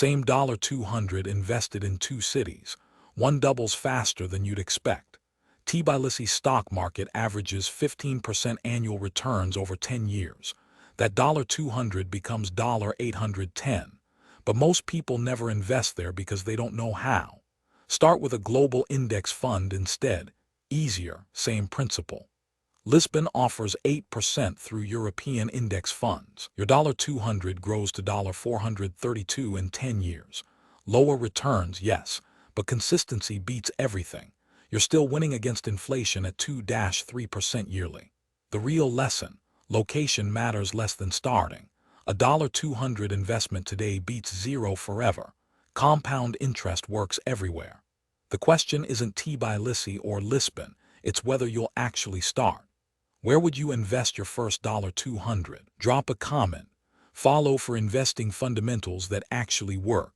Same $200 invested in two cities. One doubles faster than you'd expect. Tbilisi stock market averages 15% annual returns over 10 years. That $200 becomes $810. But most people never invest there because they don't know how. Start with a global index fund instead. Easier, same principle. Lisbon offers 8% through European index funds. Your $200 grows to $432 in 10 years. Lower returns, yes, but consistency beats everything. You're still winning against inflation at 2-3% yearly. The real lesson: location matters less than starting. A $200 investment today beats zero forever. Compound interest works everywhere. The question isn't Tbilisi or Lisbon, it's whether you'll actually start. Where would you invest your first $200? Drop a comment. Follow for investing fundamentals that actually work.